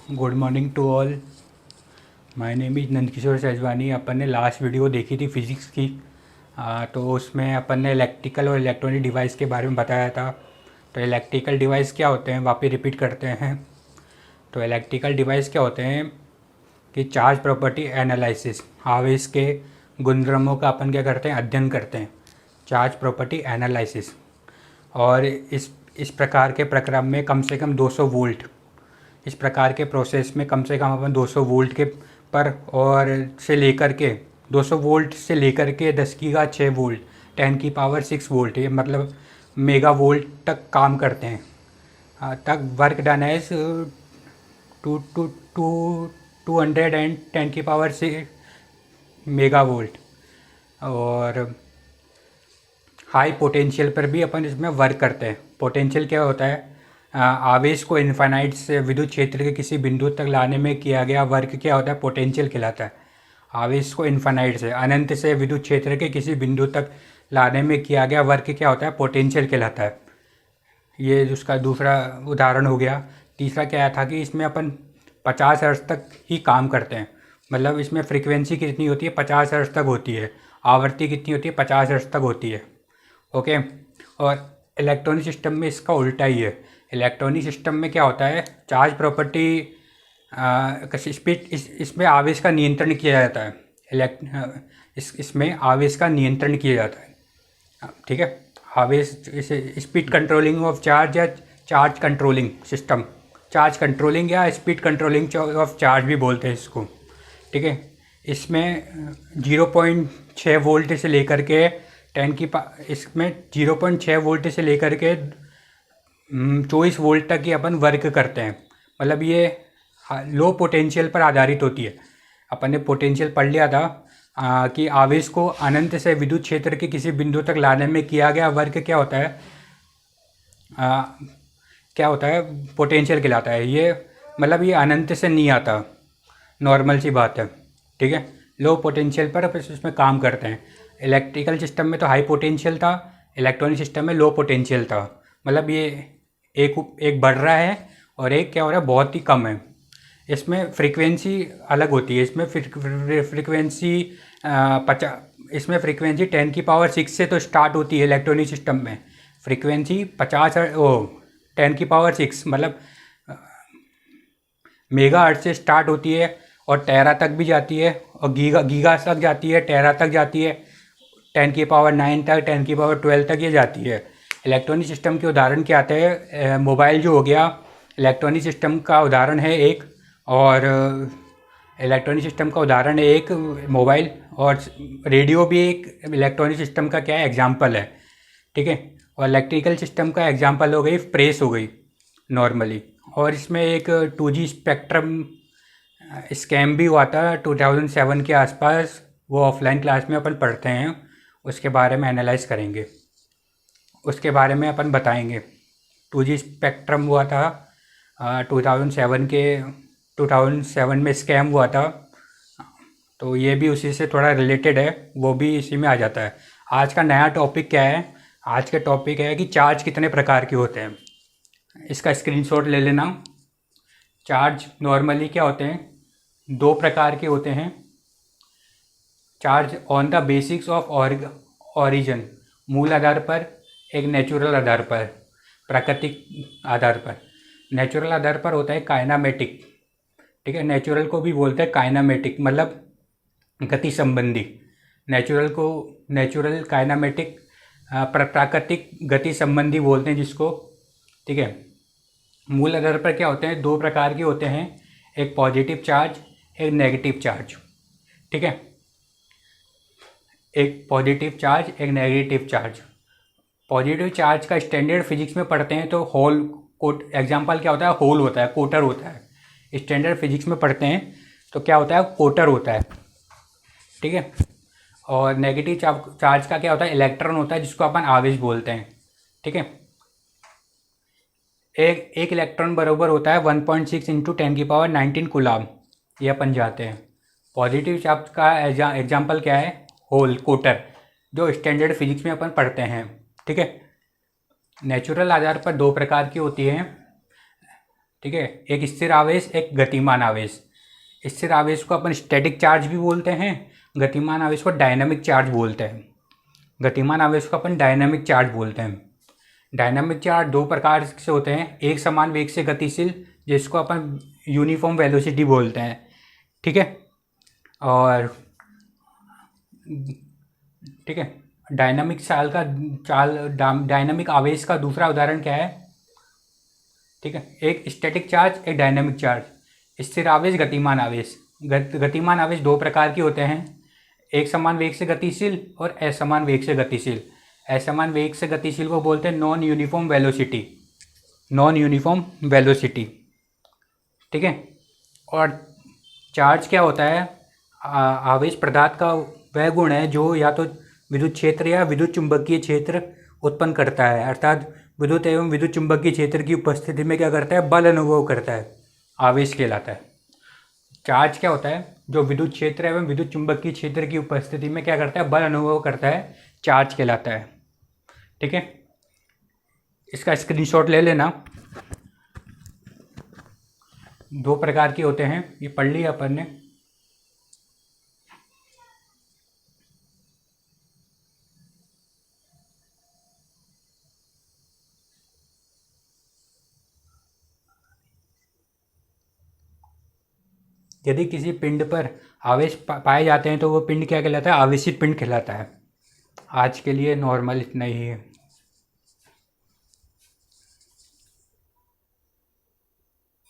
Good morning to all. My name is Nandkishore Sejwani. अपन ने last video देखी थी फिज़िक्स की। तो उसमें अपन ने इलेक्ट्रिकल और इलेक्ट्रॉनिक डिवाइस के बारे में बताया था। तो इलेक्ट्रिकल डिवाइस क्या होते हैं वापस रिपीट करते हैं। तो इलेक्ट्रिकल डिवाइस क्या होते हैं कि चार्ज प्रॉपर्टी एनालिसिस, आवेश के गुणधर्मों का अपन क्या करते हैं, अध्ययन करते हैं, चार्ज प्रॉपर्टी एनालिसिस। और इस प्रकार के प्रक्रम में कम से कम 200 वोल्ट, इस प्रकार के प्रोसेस में कम से कम अपन 200 वोल्ट के पर और से लेकर के 200 वोल्ट से लेकर के 10 की 6 वोल्ट 10 की पावर 6 वोल्ट, ये मतलब मेगा वोल्ट तक काम करते हैं। तक work done as two two two 210 की पावर 6 मेगा वोल्ट। और हाई पोटेंशियल पर भी अपन इसमें वर्क करते हैं। पोटेंशियल क्या होता है, आवेश को इन्फाइनाइट से विद्युत क्षेत्र के किसी बिंदु तक लाने में किया गया वर्क क्या होता है, पोटेंशियल कहलाता है। आवेश को इन्फाइनाइट से अनंत से विद्युत क्षेत्र के किसी बिंदु तक लाने में किया गया वर्क क्या होता है, पोटेंशियल कहलाता है। ये उसका दूसरा उदाहरण हो गया। तीसरा क्या था कि इसमें अपन 50 हर्ट्ज तक ही काम करते हैं, मतलब इसमें फ्रीक्वेंसी कितनी होती है, 50 हर्ट्ज तक होती है। आवृत्ति कितनी होती है, 50 हर्ट्ज तक होती है। ओके। और इलेक्ट्रॉनिक सिस्टम में इसका उल्टा ही है। इलेक्ट्रॉनिक सिस्टम में क्या होता है, चार्ज प्रॉपर्टी स्पीड, इसमें आवेश का नियंत्रण किया जाता है। इसमें आवेश का नियंत्रण किया जाता है, ठीक है। आवेश, इसे स्पीड कंट्रोलिंग ऑफ चार्ज या charge controlling system, charge controlling या स्पीड कंट्रोलिंग ऑफ चार्ज भी बोलते हैं इसको, ठीक है। इसमें 0.6 वोल्ट से लेकर के इसमें 0.6 वोल्ट से लेकर के 24 वोल्ट तक ही अपन वर्क करते हैं। मतलब ये लो पोटेंशियल पर आधारित होती है। अपन ने पोटेंशियल पढ़ लिया था कि आवेश को अनंत से विद्युत क्षेत्र के किसी बिंदु तक लाने में किया गया वर्क क्या होता है, क्या होता है, पोटेंशियल कहलाता है। ये मतलब ये अनंत से नहीं आता, नॉर्मल सी बात है, ठीक है। लो पोटेंशियल पर अपन इसमें काम करते हैं। इलेक्ट्रिकल सिस्टम में तो हाई पोटेंशियल था, इलेक्ट्रॉनिक सिस्टम में लो पोटेंशियल था। मतलब ये एक बढ़ रहा है और एक क्या हो रहा है, बहुत ही कम है। इसमें फ्रीक्वेंसी अलग होती है। इसमें फ्रीक्वेंसी इसमें फ्रीक्वेंसी 10 की पावर 6 से तो स्टार्ट होती है इलेक्ट्रॉनिक सिस्टम में। फ्रीक्वेंसी 10 की पावर 6 मतलब मेगा हर्ट्ज से स्टार्ट होती है और टेरा तक भी जाती है, और गीगा तक जाती है, टेरा तक जाती है, 10 की पावर 9 तक, 10 की पावर 12 तक ये जाती है। इलेक्ट्रॉनिक सिस्टम के उदाहरण क्या आते हैं, मोबाइल जो हो गया इलेक्ट्रॉनिक सिस्टम का उदाहरण है एक। और इलेक्ट्रॉनिक सिस्टम का उदाहरण है एक मोबाइल, और रेडियो भी एक इलेक्ट्रॉनिक सिस्टम का क्या है, एग्जाम्पल है, ठीक है। और इलेक्ट्रिकल सिस्टम का एग्जाम्पल हो गई प्रेस हो गई नॉर्मली। और इसमें एक 2G स्पेक्ट्रम स्कैम भी हुआ था 2007 के आसपास, वो ऑफलाइन क्लास में अपन पढ़ते हैं, उसके बारे में एनालाइज करेंगे, उसके बारे में अपन बताएंगे। 2G स्पेक्ट्रम हुआ था 2007 में स्कैम हुआ था, तो ये भी उसी से थोड़ा रिलेटेड है, वो भी इसी में आ जाता है। आज का नया टॉपिक क्या है, आज का टॉपिक है कि चार्ज कितने प्रकार के होते हैं। इसका स्क्रीनशॉट ले लेना। चार्ज नॉर्मली क्या होते हैं, 2 प्रकार के होते हैं। Charge on the basics of origin, मूल आधार पर, एक नेचुरल आधार पर, प्राकृतिक आधार पर। नेचुरल आधार पर होता है काइनामेटिक, ठीक है। नेचुरल को भी बोलते हैं काइनामेटिक, मतलब गति संबंधी। नेचुरल काइनामेटिक, प्राकृतिक गति संबंधी बोलते हैं जिसको, ठीक है। मूल आधार पर क्या होते हैं, 2 प्रकार के होते हैं, एक पॉजिटिव चार्ज, एक नेगेटिव चार्ज, ठीक है। एक पॉजिटिव चार्ज, एक नेगेटिव चार्ज। पॉजिटिव चार्ज का स्टैंडर्ड फिजिक्स में पढ़ते हैं तो होल कोट, एग्जाम्पल क्या होता है, होल होता है, कोटर होता है। स्टैंडर्ड फिजिक्स में पढ़ते हैं तो क्या होता है, कोटर होता है, ठीक है। और नेगेटिव चार्ज का क्या होता है, इलेक्ट्रॉन होता है, जिसको अपन आवेश बोलते हैं, ठीक है। एक इलेक्ट्रॉन बराबर होता है 1.6 इंटू 10 की पावर 19 कूलाम, ये अपन जाते हैं। पॉजिटिव चार्ज का एग्जाम्पल क्या है, होल, कोटर, जो स्टैंडर्ड फिजिक्स में अपन पढ़ते हैं, ठीक है। नेचुरल आधार पर 2 प्रकार की होती हैं, ठीक है। एक स्थिर आवेश, एक गतिमान आवेश। स्थिर आवेश को अपन स्टैटिक चार्ज भी बोलते हैं, गतिमान आवेश को डायनामिक चार्ज बोलते हैं। गतिमान आवेश को अपन डायनामिक चार्ज बोलते हैं। डायनामिक चार्ज दो प्रकार से होते हैं, एक समान वेग से गतिशील जिसको अपन यूनिफॉर्म वेलोसिटी बोलते हैं, ठीक है। और ठीक है, डायनामिक डायनामिक आवेश का दूसरा उदाहरण क्या है, ठीक है। एक स्टैटिक चार्ज, एक डायनामिक चार्ज। स्थिर आवेश, गतिमान आवेश। गतिमान आवेश दो प्रकार के होते हैं, एक समान वेग से गतिशील और असमान वेग से गतिशील। असमान वेग से गतिशील को बोलते हैं non uniform velocity, non uniform velocity, ठीक है। और चार्ज क्या होता है, आवेश पदार्थ का वह गुण है जो या तो विद्युत क्षेत्र या विद्युत चुंबकीय क्षेत्र उत्पन्न करता है, अर्थात विद्युत एवं विद्युत चुंबकीय क्षेत्र की उपस्थिति में क्या करता है, बल अनुभव करता है, आवेश कहलाता है। चार्ज क्या होता है, जो विद्युत क्षेत्र एवं विद्युत चुंबकीय क्षेत्र की उपस्थिति में क्या करता है, बल अनुभव करता है, चार्ज कहलाता है, ठीक है। इसका स्क्रीनशॉट ले लेना। दो प्रकार के होते हैं, ये पढ़ लिया अपन ने। यदि किसी पिंड पर आवेश पाए जाते हैं तो वो पिंड क्या कहलाता है, आवेशित पिंड कहलाता है। आज के लिए नॉर्मल इतना ही है।